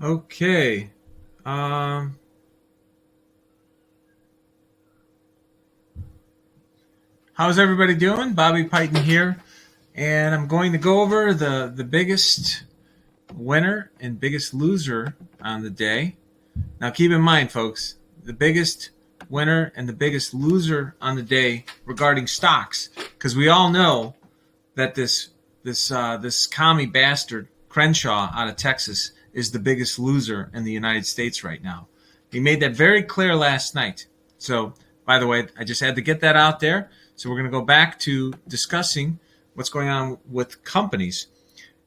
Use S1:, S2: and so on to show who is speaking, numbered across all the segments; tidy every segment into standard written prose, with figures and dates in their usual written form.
S1: Okay. Um, how's everybody doing? Bobby Piton here, and I'm going to go over the biggest winner and biggest loser on the day. Now, keep in mind, folks, the biggest winner and the biggest loser on the day regarding stocks, because we all know that this commie bastard Crenshaw out of Texas is the biggest loser in the United States right now. He made that very clear last night. So, by the way, I just had to get that out there. So we're going to go back to discussing what's going on with companies.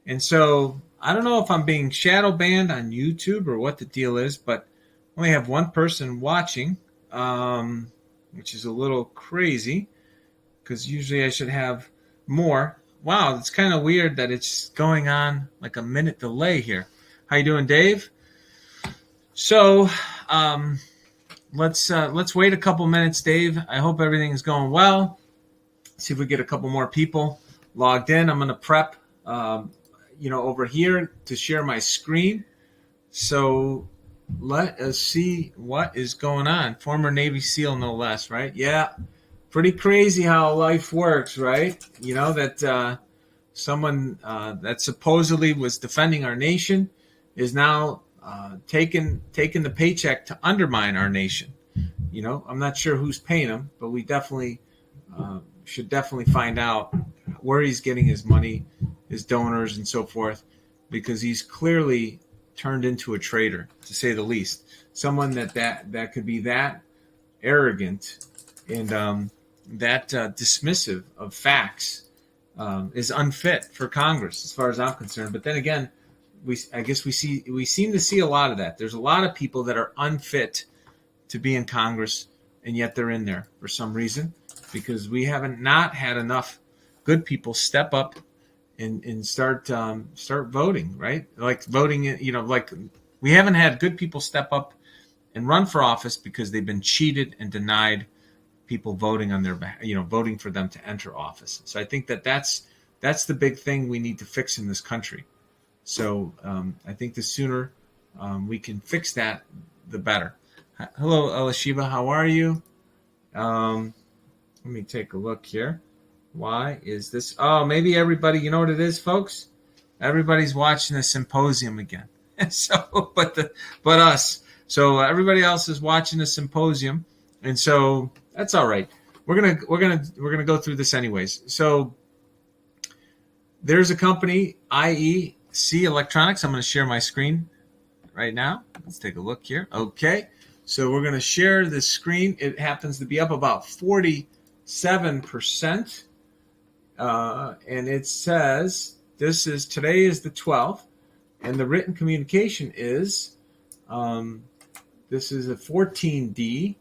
S1: And so I don't know if I'm being shadow banned on YouTube or what the deal is, but I only have one person watching, which is a little crazy because usually I should have more. Wow, it's kind of weird that it's going on like a minute delay here. How you doing, Dave? So let's wait a couple minutes, Dave. I hope everything is going well. See if we get a couple more people logged in. I'm going to prep, over here to share my screen. So let us see what is going on. Former Navy SEAL, no less, right? Yeah, pretty crazy how life works, right? You know, that someone that supposedly was defending our nation is now taking the paycheck to undermine our nation. You know, I'm not sure who's paying him, but we definitely should definitely find out where he's getting his money, his donors, and so forth, because he's clearly turned into a traitor, to say the least. Someone that could be that arrogant and that dismissive of facts is unfit for Congress, as far as I'm concerned. But then again, we seem to see a lot of that. There's a lot of people that are unfit to be in Congress, and yet they're in there for some reason, because we haven't not had enough good people step up and start voting, right? Like voting, like we haven't had good people step up and run for office because they've been cheated and denied people voting on their, voting for them to enter office. So I think that's the big thing we need to fix in this country. So I think the sooner we can fix that, the better. Hello, Elishiba. How are you? Let me take a look here. Why is this? Oh, maybe everybody, you know what it is, folks? Everybody's watching the symposium again. So, but us. So everybody else is watching the symposium, and so that's all right. We're gonna go through this anyways. So there's a company, IEC Electronics. I'm going to share my screen right now. Let's take a look here. Okay. So we're going to share this screen. It happens to be up about 47%. And it says today is the 12th. And the written communication is, this is a 14D,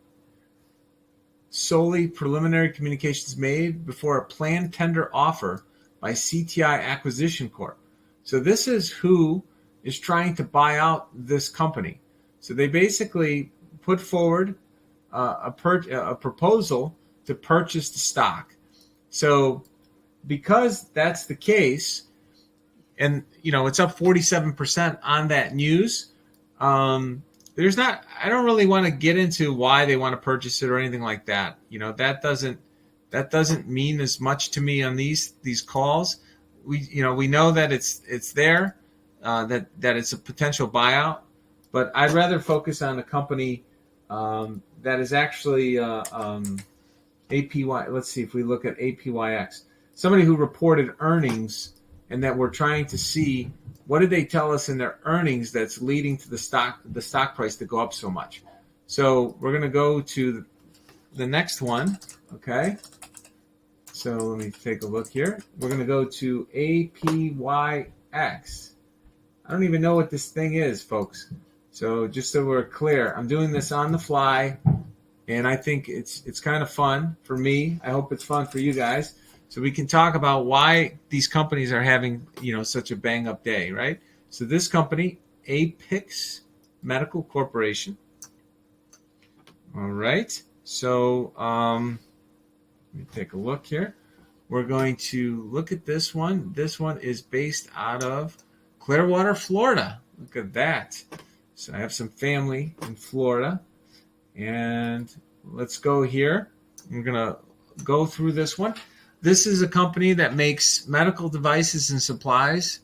S1: solely preliminary communications made before a planned tender offer by CTI Acquisition Corp. So this is who is trying to buy out this company. So they basically put forward a proposal to purchase the stock. So because that's the case, and it's up 47% on that news, I don't really want to get into why they want to purchase it or anything like that. That doesn't mean as much to me on these calls. We know that it's there, that it's a potential buyout, but I'd rather focus on a company that is actually APY. Let's see if we look at APYX, somebody who reported earnings, and that we're trying to see what did they tell us in their earnings that's leading to the stock price to go up so much. So we're going to go to the next one. Okay. So let me take a look here. We're going to go to APYX. I don't even know what this thing is, folks. So just so we're clear, I'm doing this on the fly, and I think it's kind of fun for me. I hope it's fun for you guys, so we can talk about why these companies are having such a bang up day, right? So this company, APyx Medical Corporation. All right. So let me take a look here. We're going to look at this one. This one is based out of Clearwater, Florida. Look at that. So I have some family in Florida. And let's go here. I'm going to go through this one. This is a company that makes medical devices and supplies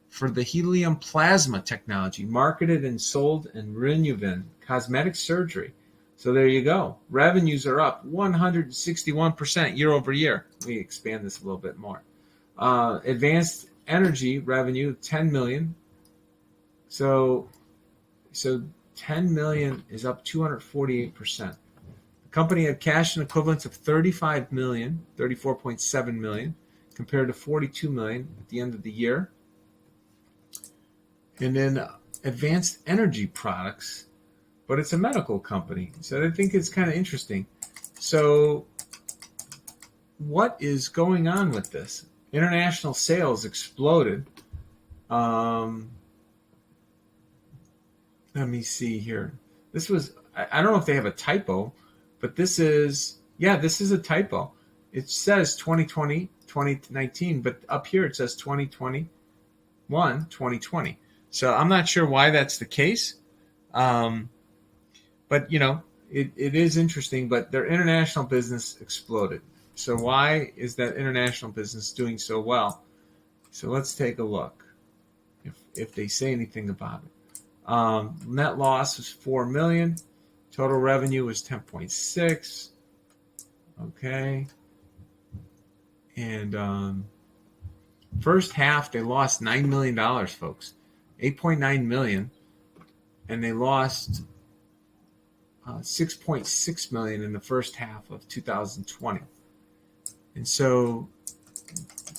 S1: for the helium plasma technology, marketed and sold in Renuvin, cosmetic surgery. So there you go. Revenues are up 161% year over year. Let me expand this a little bit more. Advanced energy revenue, 10 million. So 10 million is up 248%. The company had cash and equivalents of 35 million, 34.7 million, compared to 42 million at the end of the year. And then advanced energy products, but it's a medical company. So I think it's kind of interesting. So what is going on with this? International sales exploded. Let me see here. This was, I don't know if they have a typo, but this is a typo. It says 2020, 2019, but up here it says 2021, 2020. So I'm not sure why that's the case. But, it is interesting, but their international business exploded. So why is that international business doing so well? So let's take a look if they say anything about it. Net loss was 4 million. Total revenue was 10.6. Okay. And first half, they lost $9 million, folks. 8.9 million. And they lost 6.6 million in the first half of 2020. And so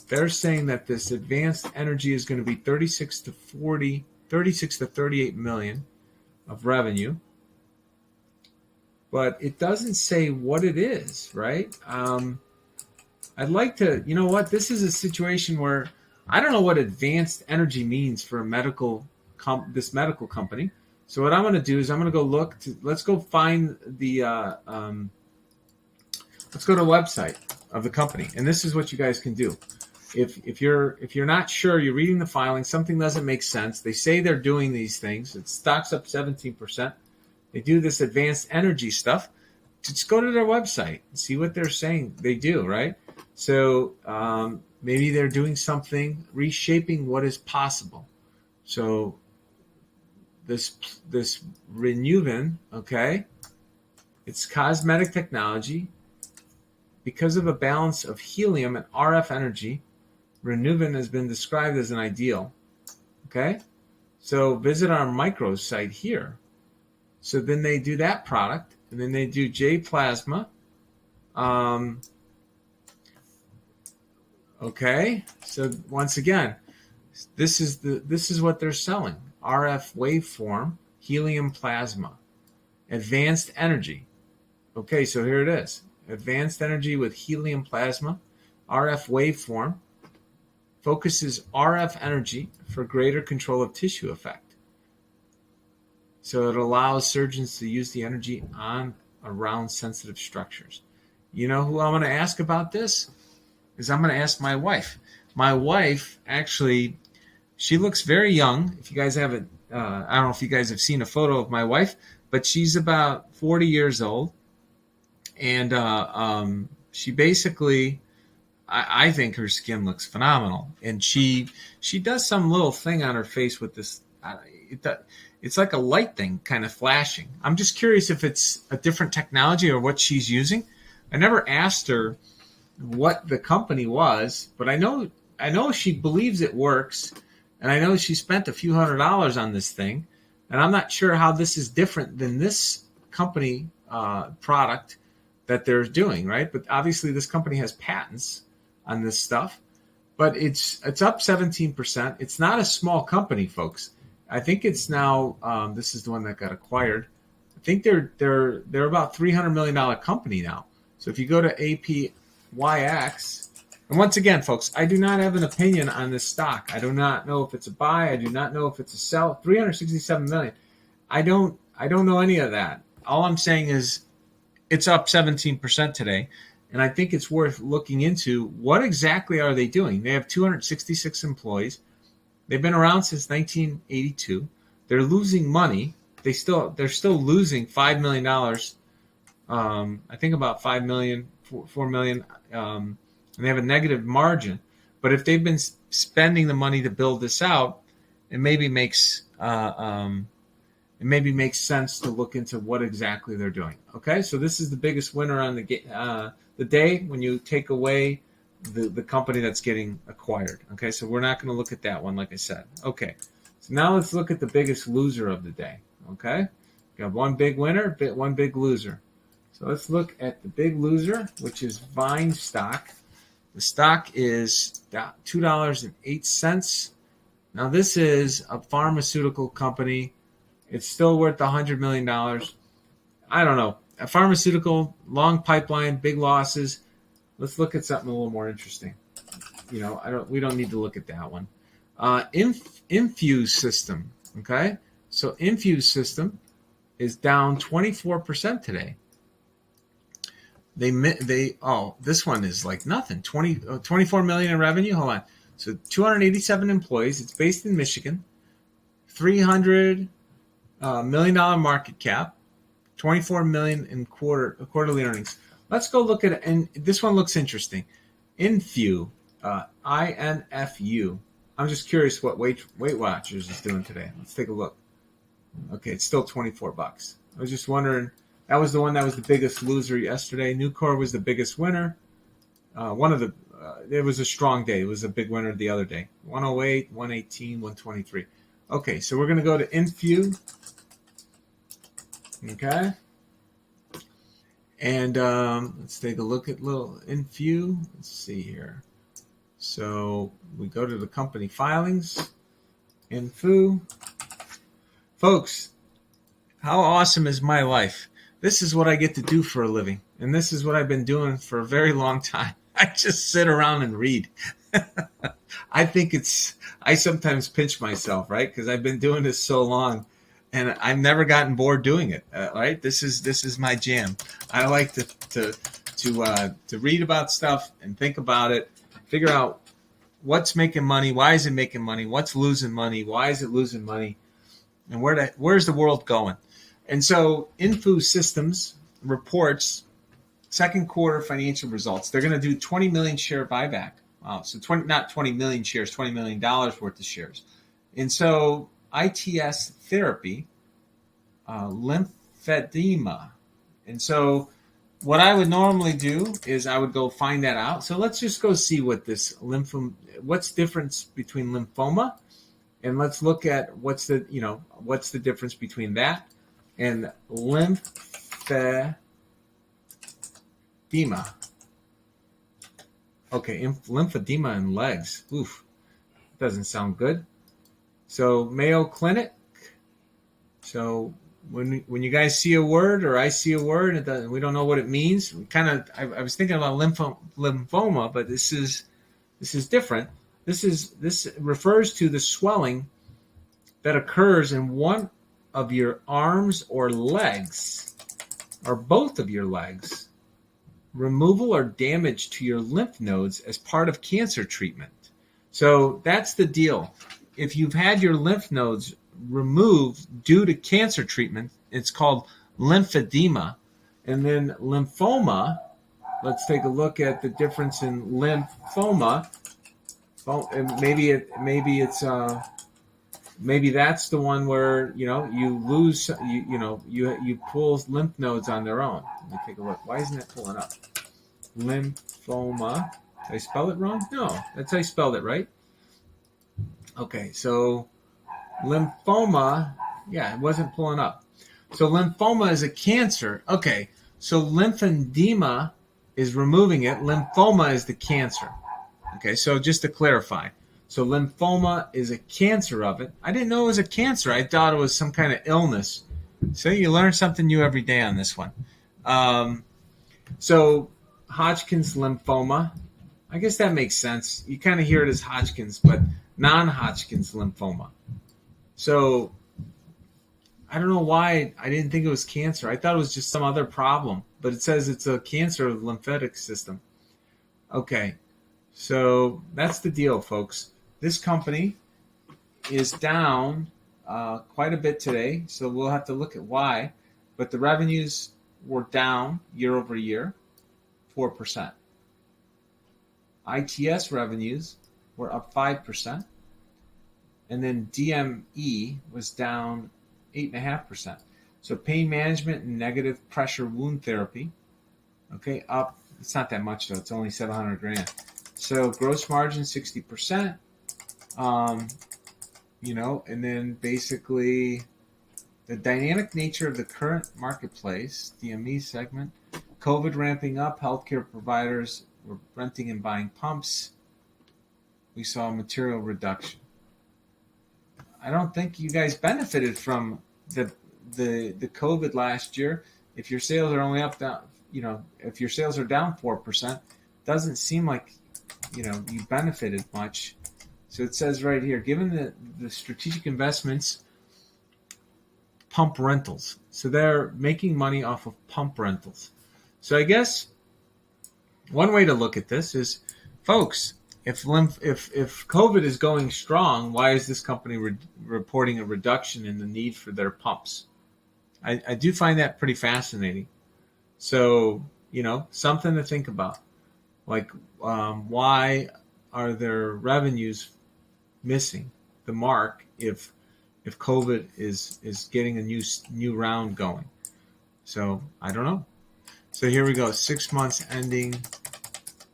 S1: they're saying that this advanced energy is going to be 36 to 38 million of revenue. But it doesn't say what it is, right? I'd like to, this is a situation where I don't know what advanced energy means for a this medical company. So what I'm going to do is I'm going to go let's go find the, let's go to the website of the company. And this is what you guys can do. If you're not sure, you're reading the filing, something doesn't make sense. They say they're doing these things. It stocks up 17%. They do this advanced energy stuff. Just go to their website and see what they're saying they do, right? So maybe they're doing something, reshaping what is possible. So this Renuvin, okay, it's cosmetic technology. Because of a balance of helium and RF energy, Renuvin has been described as an ideal. Okay, so visit our micro site here. So then they do that product, and then they do J plasma. Okay, so once again, this is what they're selling: RF waveform, helium plasma, advanced energy. Okay, so here it is: advanced energy with helium plasma, RF waveform, focuses RF energy for greater control of tissue effect. So it allows surgeons to use the energy on around sensitive structures. You know who I'm going to ask about this? Is I'm going to ask my wife. My wife, actually, she looks very young. If you guys haven't, I don't know if you guys have seen a photo of my wife, but she's about 40 years old. And she basically, I think her skin looks phenomenal. And she does some little thing on her face with this. It's like a light thing kind of flashing. I'm just curious if it's a different technology or what she's using. I never asked her what the company was, but I know she believes it works, and I know she spent a few $100s on this thing, and I'm not sure how this is different than this company product that they're doing, right? But obviously this company has patents on this stuff, but it's up 17%. It's not a small company, folks. I think it's now, this is the one that got acquired. I think they're about $300 million company now. So if you go to APyx, and once again, folks, I do not have an opinion on this stock. I do not know if it's a buy. I do not know if it's a sell. 367 million. I don't know any of that. All I'm saying is it's up 17% today. And I think it's worth looking into what exactly are they doing. They have 266 employees. They've been around since 1982. They're losing money. They're still losing $5 million. I think about 5 million, 4 million, and they have a negative margin. But if they've been spending the money to build this out, it maybe makes sense to look into what exactly they're doing. Okay, so this is the biggest winner on the day when you take away the company that's getting acquired. Okay, so we're not going to look at that one, like I said. Okay, so now let's look at the biggest loser of the day. Okay, you got one big winner, one big loser. So let's look at the big loser, which is Vine stock. The stock is $2.08. Now this is a pharmaceutical company. It's still worth $100 million. I don't know. A pharmaceutical, long pipeline, big losses. Let's look at something a little more interesting. We don't need to look at that one. Infuse System. Okay, so Infuse System is down 24% today. This one is like nothing. 24 million in revenue. Hold on. So 287 employees. It's based in Michigan. $300 million market cap. 24 million in quarterly earnings. Let's go look at it. And this one looks interesting. Infu, INFU. I'm just curious what Weight Watchers is doing today. Let's take a look. Okay, it's still $24. I was just wondering. That was the one that was the biggest loser yesterday. Nucor was the biggest winner. It was a strong day. It was a big winner the other day. 108, 118, 123. Okay, so we're going to go to Infu. Okay. And let's take a look at little Infu. Let's see here. So we go to the company filings. Infu. Folks, how awesome is my life? This is what I get to do for a living. And this is what I've been doing for a very long time. I just sit around and read. I sometimes pinch myself, right? Because I've been doing this so long and I've never gotten bored doing it, right? This is my jam. I like to read about stuff and think about it, figure out what's making money, why is it making money, what's losing money, why is it losing money, and where's the world going? And so Info Systems reports second quarter financial results. They're going to do 20 million share buyback. Wow. So not 20 million shares, $20 million worth of shares. And so ITS therapy, lymphedema. And so what I would normally do is I would go find that out. So let's just go see what this what's the difference between lymphoma, and let's look at what's the difference between that and lymphedema. Okay, lymphedema in legs. Oof, doesn't sound good. So Mayo Clinic. So when you guys see a word or I see a word, we don't know what it means. I was thinking about lymphoma, but this is different. This refers to the swelling that occurs in one of your arms or legs, or both of your legs, removal or damage to your lymph nodes as part of cancer treatment. So that's the deal. If you've had your lymph nodes removed due to cancer treatment, it's called lymphedema. And then lymphoma, let's take a look at the difference in lymphoma. Maybe that's the one where you lose you pull lymph nodes on their own. Let me take a look. Why isn't it pulling up? Lymphoma. Did I spell it wrong? No, that's how I spelled it, right? Okay, so lymphoma, it wasn't pulling up. So lymphoma is a cancer. Okay, so lymphedema is removing it. Lymphoma is the cancer. Okay, so just to clarify. So lymphoma is a cancer of it. I didn't know it was a cancer. I thought it was some kind of illness. So you learn something new every day on this one. So Hodgkin's lymphoma, I guess that makes sense. You kind of hear it as Hodgkin's, but non-Hodgkin's lymphoma. So I don't know why I didn't think it was cancer. I thought it was just some other problem, but it says it's a cancer of the lymphatic system. Okay, so that's the deal, folks. This company is down quite a bit today, so we'll have to look at why. But the revenues were down year over year, 4%. ITS revenues were up 5%. And then DME was down 8.5%. So pain management and negative pressure wound therapy, okay, up. It's not that much though. It's only $700,000. So gross margin 60%. And then basically the dynamic nature of the current marketplace, DME segment, COVID ramping up, healthcare providers were renting and buying pumps. We saw a material reduction. I don't think you guys benefited from the COVID last year. If your sales are only up down, if your sales are down 4%, doesn't seem like you benefited much. So it says right here, given the strategic investments, pump rentals. So they're making money off of pump rentals. So I guess one way to look at this is, folks, if COVID is going strong, why is this company reporting a reduction in the need for their pumps? I do find that pretty fascinating. So, something to think about. Like, why are their revenues missing the mark if COVID is getting a new round going? So I don't know. So here we go. 6 months ending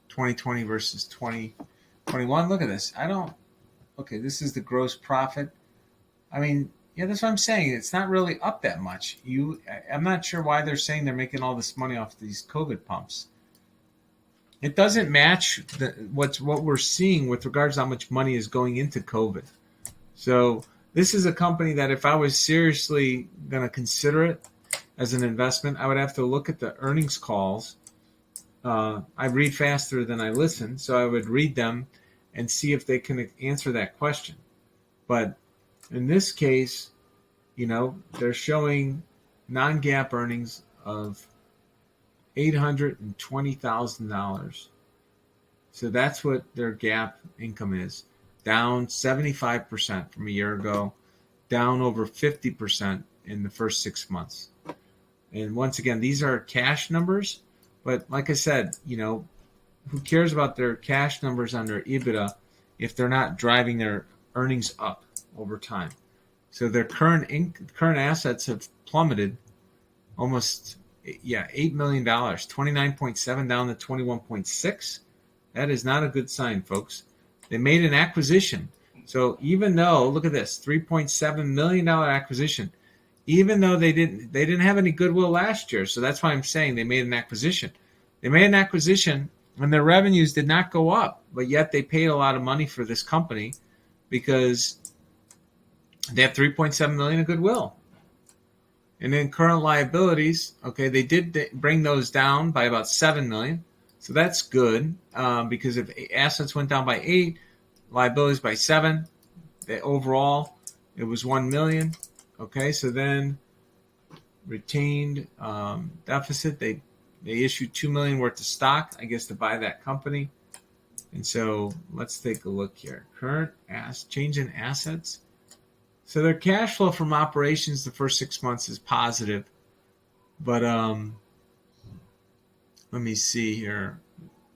S1: 2020 versus 2021. Look at this. Okay, this is the gross profit. I mean, yeah, that's what I'm saying. It's not really up that much. I'm not sure why they're saying they're making all this money off these COVID pumps. It doesn't match what we're seeing with regards to how much money is going into COVID. So this is a company that if I was seriously going to consider it as an investment, I would have to look at the earnings calls. I read faster than I listen, so I would read them and see if they can answer that question. But in this case, they're showing non-GAAP earnings of $820,000. So that's what their GAAP income is. Down 75% from a year ago, down over 50% in the first 6 months. And once again, these are cash numbers, but like I said, who cares about their cash numbers on their EBITDA if they're not driving their earnings up over time? So their current assets have plummeted almost $8 million, 29.7 down to 21.6. That is not a good sign, folks. They made an acquisition. So even though, look at this, $3.7 million acquisition, even though they didn't have any goodwill last year. So that's why I'm saying they made an acquisition. They made an acquisition and their revenues did not go up, but yet they paid a lot of money for this company because they have $3.7 million of goodwill. And then current liabilities, okay, they did bring those down by about $7 million. So that's good because if assets went down by 8, liabilities by 7, overall it was $1 million. Okay, so then retained deficit, they issued $2 million worth of stock, I guess, to buy that company. And so let's take a look here. Current change in assets. So their cash flow from operations the first 6 months is positive. But let me see here.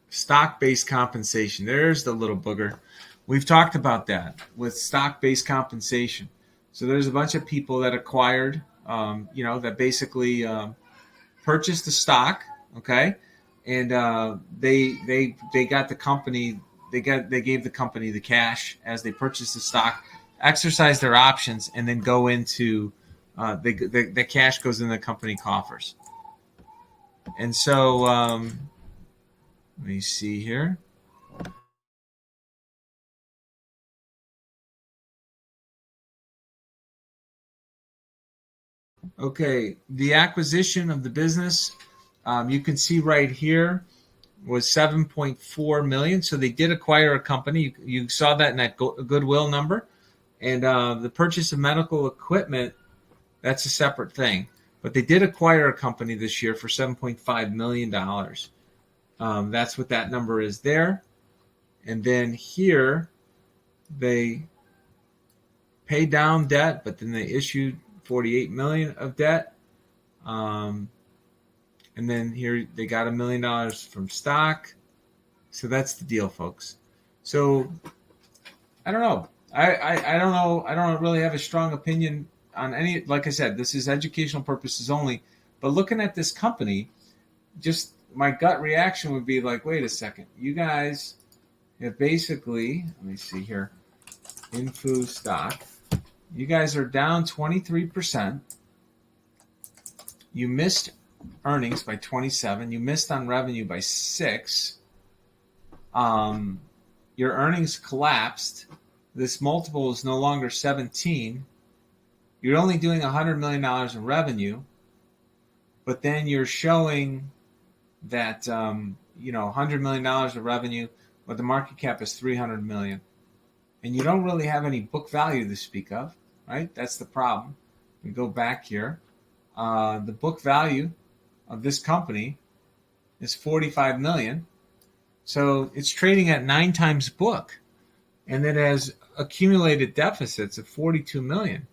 S1: Stock-based compensation. There's the little booger. We've talked about that with stock-based compensation. So there's a bunch of people that acquired, that basically purchased the stock, okay, and they got the company. They gave the company the cash as they purchased the stock, exercise their options, and then go into the cash goes in the company coffers. And so let me see here. Okay, the acquisition of the business, you can see right here, was $7.4 million. So they did acquire a company. You saw that in that goodwill number. And the purchase of medical equipment, that's a separate thing. But they did acquire a company this year for $7.5 million. That's what that number is there. And then here, they pay down debt, but then they issued 48 million of debt. And then here they got $1 million from stock. So that's the deal, folks. So I don't know. I don't know. I don't really have a strong opinion on any. Like I said, this is educational purposes only. But looking at this company, just my gut reaction would be like, wait a second. You guys have basically, let me see here, Info stock. You guys are down 23%. You missed earnings by 27. You missed on revenue by 6. Your earnings collapsed. This multiple is no longer 17. You're only doing $100 million in revenue, but then you're showing that $100 million of revenue, but the market cap is $300 million, and you don't really have any book value to speak of, right? That's the problem. We go back here. The book value of this company is $45 million. So it's trading at 9 times book, and it has accumulated deficits of $42 million.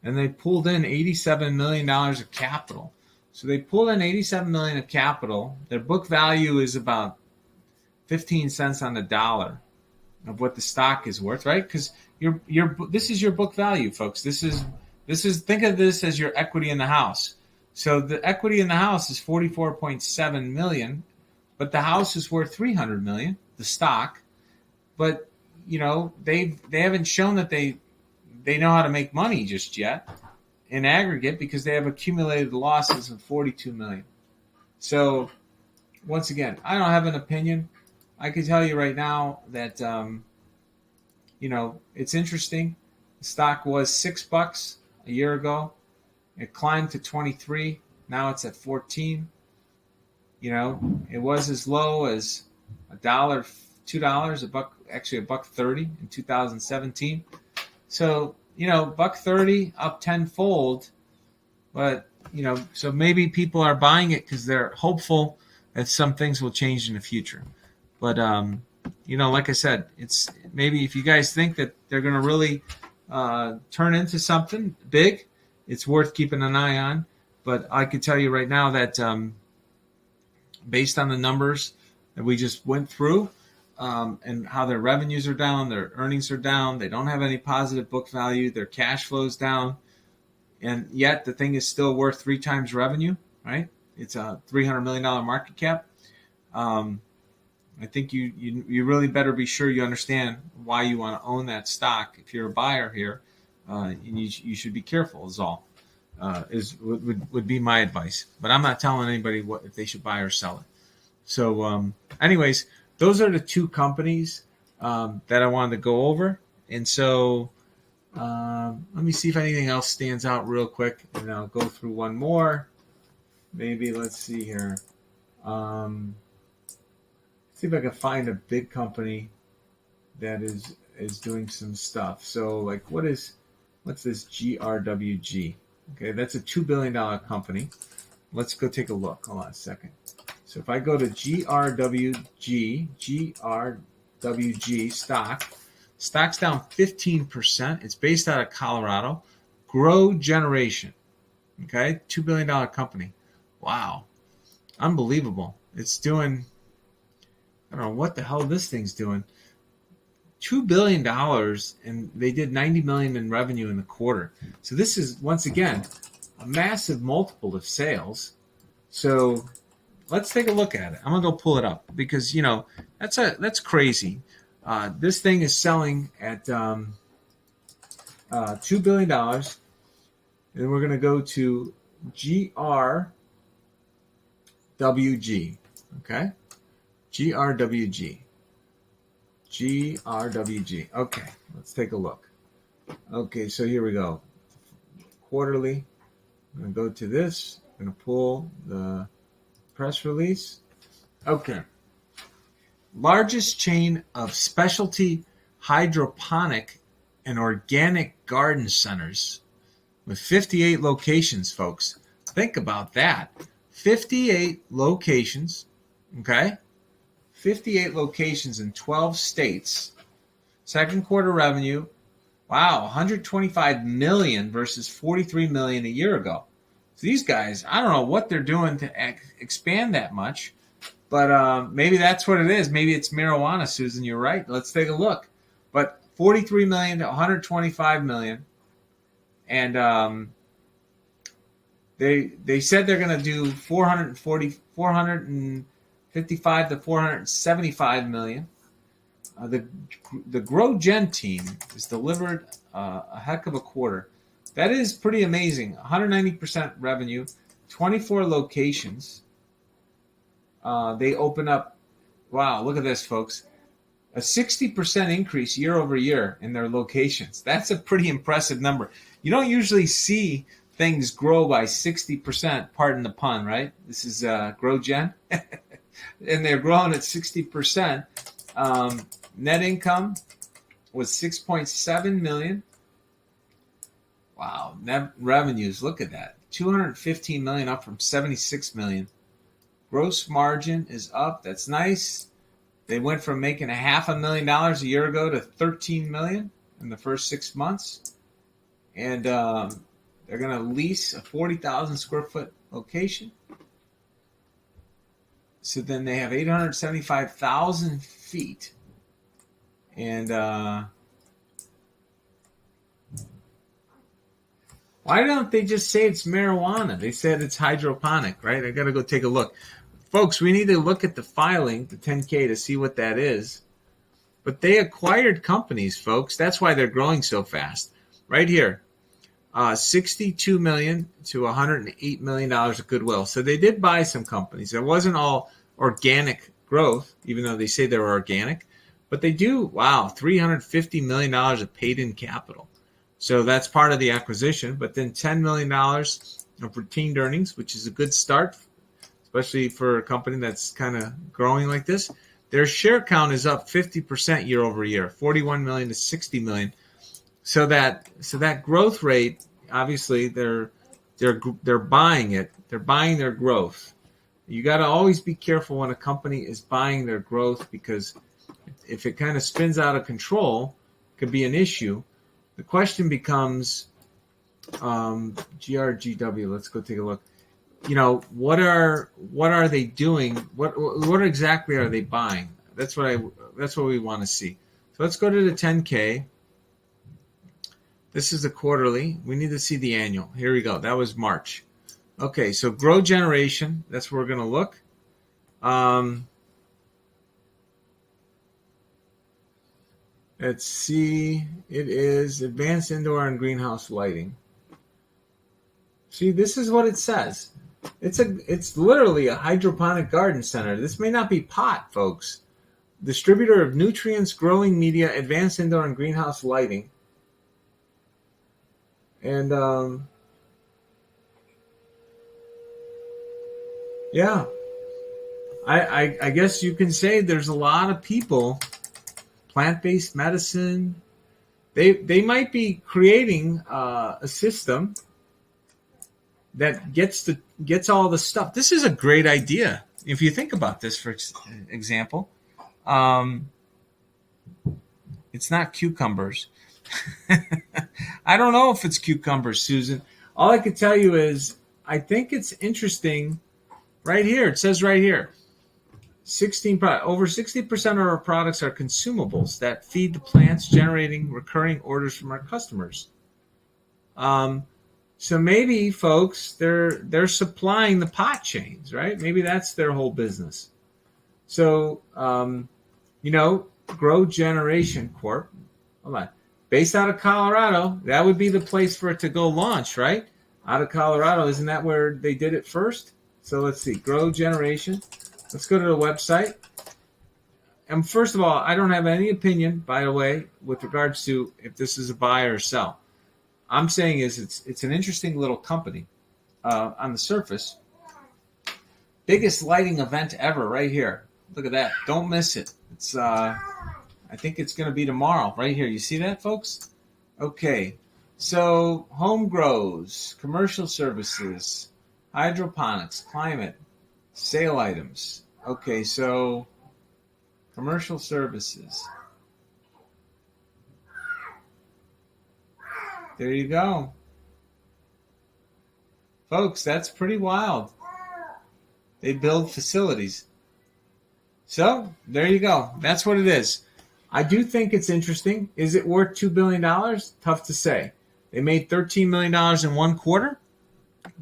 S1: And they pulled in $87 million of capital. So they pulled in $87 million of capital. Their book value is about 15 cents on the dollar of what the stock is worth, right? Because this is your book value, folks. This is think of this as your equity in the house. So the equity in the house is 44.7 million, but the house is worth 300 million, the stock. But they haven't shown that they know how to make money just yet in aggregate, because they have accumulated losses of 42 million. So once again, I don't have an opinion. I can tell you right now that it's interesting. The stock was $6 a year ago. It climbed to 23. Now it's at 14. It was as low as $1, $2, actually $1.30 in 2017. So, $1.30 up tenfold. But, so maybe people are buying it because they're hopeful that some things will change in the future. But, like I said, it's maybe if you guys think that they're going to really turn into something big, it's worth keeping an eye on. But I can tell you right now that based on the numbers that we just went through and how their revenues are down, their earnings are down, they don't have any positive book value, their cash flow is down, and yet the thing is still worth 3 times revenue, right? It's a $300 million market cap. I think you really better be sure you understand why you want to own that stock. If you're a buyer here, you should be careful is all. Would be my advice. But I'm not telling anybody what if they should buy or sell it. So anyways, those are the 2 companies that I wanted to go over. And so let me see if anything else stands out real quick. And I'll go through one more. Maybe let's see here. See if I can find a big company that is doing some stuff. So like what's this GRWG? Okay, that's a $2 billion company. Let's go take a look. Hold on a second. So if I go to GRWG stock's down 15%. It's based out of Colorado. Grow Generation. Okay, $2 billion company. Wow. Unbelievable. It's doing, I don't know what the hell this thing's doing. $2 billion, and they did $90 million in revenue in the quarter. So this is, once again, a massive multiple of sales. So let's take a look at it. I'm going to go pull it up because, that's crazy. This thing is selling at $2 billion. And we're going to go to GRWG. Okay? GRWG. Okay, let's take a look. Okay, so here we go. Quarterly. I'm going to go to this. I'm going to pull the press release. Okay. Largest chain of specialty hydroponic and organic garden centers with 58 locations, folks. Think about that. 58 locations, okay? 58 locations in 12 states. Second quarter revenue Wow, 125 million versus 43 million a year ago. So these guys, I don't know what they're doing to expand that much, but maybe that's what it is. Maybe it's marijuana, Susan. You're right. Let's take a look. But 43 million to 125 million, and they said they're going to do 455 to 475 million. The GrowGen team has delivered a heck of a quarter. That is pretty amazing. 190% revenue, 24 locations. They open up, wow, look at this, folks. A 60% increase year over year in their locations. That's a pretty impressive number. You don't usually see things grow by 60%, pardon the pun, right? This is GrowGen. And they're growing at 60%. Net income was 6.7 million. Wow, net revenues, look at that. 215 million up from 76 million. Gross margin is up. That's nice. They went from making $500,000 a year ago to 13 million in the first 6 months. And they're going to lease a 40,000 square foot location. So then they have 875,000 feet. And why don't they just say it's marijuana? They said it's hydroponic, right? I got to go take a look. Folks, we need to look at the filing, the 10K, to see what that is. But they acquired companies, folks. That's why they're growing so fast. Right here, $62 million to $108 million of goodwill. So they did buy some companies. It wasn't all organic growth, even though they say they're organic. But they do, wow, $350 million of paid-in capital. So that's part of the acquisition. But then $10 million of retained earnings, which is a good start, especially for a company that's kind of growing like this. Their share count is up 50% year over year, 41 million to 60 million. So that growth rate, obviously, they're buying it. They're buying their growth. You got to always be careful when a company is buying their growth, because if it kind of spins out of control, it could be an issue. The question becomes, GRGW. Let's go take a look. You know, what are they doing? What exactly are they buying? That's what we want to see. So let's go to the 10K. This is the quarterly. We need to see the annual. Here we go. That was March. Okay, so grow generation. That's where we're going to look. Let's see. It is advanced indoor and greenhouse lighting. See, this is what it says. It's literally a hydroponic garden center. This may not be pot, folks. Distributor of nutrients, growing media, advanced indoor and greenhouse lighting. And yeah, I guess you can say there's a lot of people. Plant-based medicine. They might be creating a system that gets all the stuff. This is a great idea. If you think about this, for example, it's not cucumbers. I don't know if it's cucumbers, Susan. All I could tell you is I think it's interesting. Right here, it says right here, over 60% of our products are consumables that feed the plants, generating recurring orders from our customers. So maybe, folks, they're supplying the pot chains, right? Maybe that's their whole business. So, Grow Generation Corp. Hold on. Based out of Colorado, that would be the place for it to go launch, right? Out of Colorado, isn't that where they did it first? So let's see, Grow Generation. Let's go to the website. And first of all, I don't have any opinion, by the way, with regards to if this is a buy or sell. I'm saying is it's an interesting little company on the surface. Biggest lighting event ever right here. Look at that. Don't miss it. It's I think it's going to be tomorrow right here. You see that, folks? Okay. So home grows, commercial services, hydroponics, climate, sale items. Okay, so commercial services. There you go. Folks, that's pretty wild. They build facilities. So, there you go. That's what it is. I do think it's interesting. Is it worth $2 billion? Tough to say. They made $13 million in one quarter.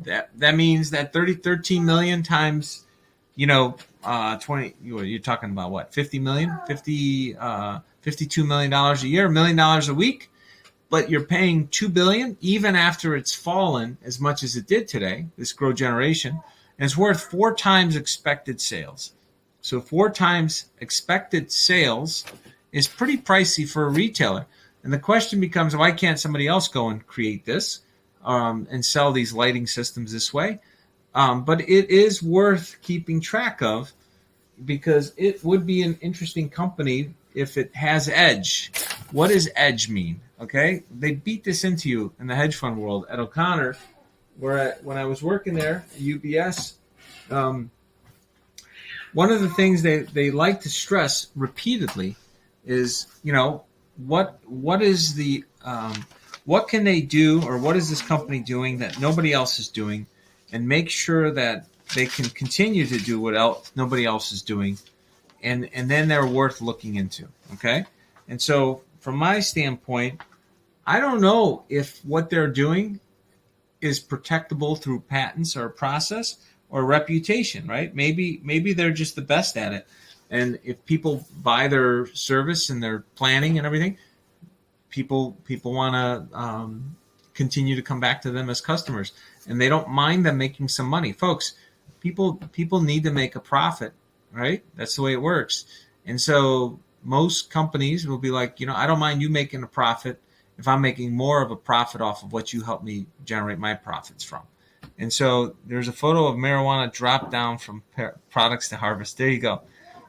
S1: That means that 13 million times, 20, you're talking about what, 50 million, 52 million dollars a year, $1 million a week, but you're paying 2 billion even after it's fallen as much as it did today, this grow generation, and it's worth 4 times expected sales. So 4 times expected sales is pretty pricey for a retailer. And the question becomes, why can't somebody else go and create this and sell these lighting systems this way? But it is worth keeping track of because it would be an interesting company if it has edge. What does edge mean? Okay, they beat this into you in the hedge fund world at O'Connor, where when I was working there at UBS, one of the things they like to stress repeatedly is, what is the what can they do, or what is this company doing that nobody else is doing, and make sure that they can continue to do what nobody else is doing, and then they're worth looking into. Okay, and so from my standpoint, I don't know if what they're doing is protectable through patents or process or reputation, right? Maybe they're just the best at it. And if people buy their service and their planning and everything, people want to continue to come back to them as customers, and they don't mind them making some money. Folks, people need to make a profit, right? That's the way it works. And so most companies will be like, I don't mind you making a profit if I'm making more of a profit off of what you help me generate my profits from. And so there's a photo of marijuana drop down from products to harvest. There you go.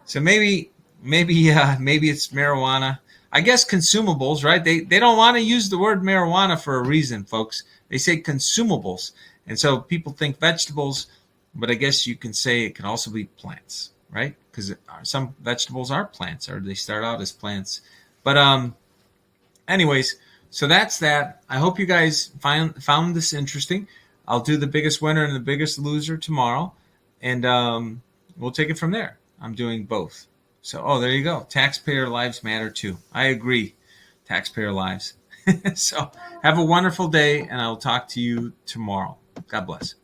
S1: So maybe it's marijuana. I guess consumables, right? They don't want to use the word marijuana for a reason, folks. They say consumables. And so people think vegetables, but I guess you can say it can also be plants, right? Because some vegetables are plants, or they start out as plants. But anyways, so that's that. I hope you guys found this interesting. I'll do the biggest winner and the biggest loser tomorrow, and we'll take it from there. I'm doing both. So, there you go. Taxpayer lives matter too. I agree. Taxpayer lives. So have a wonderful day, and I'll talk to you tomorrow. God bless.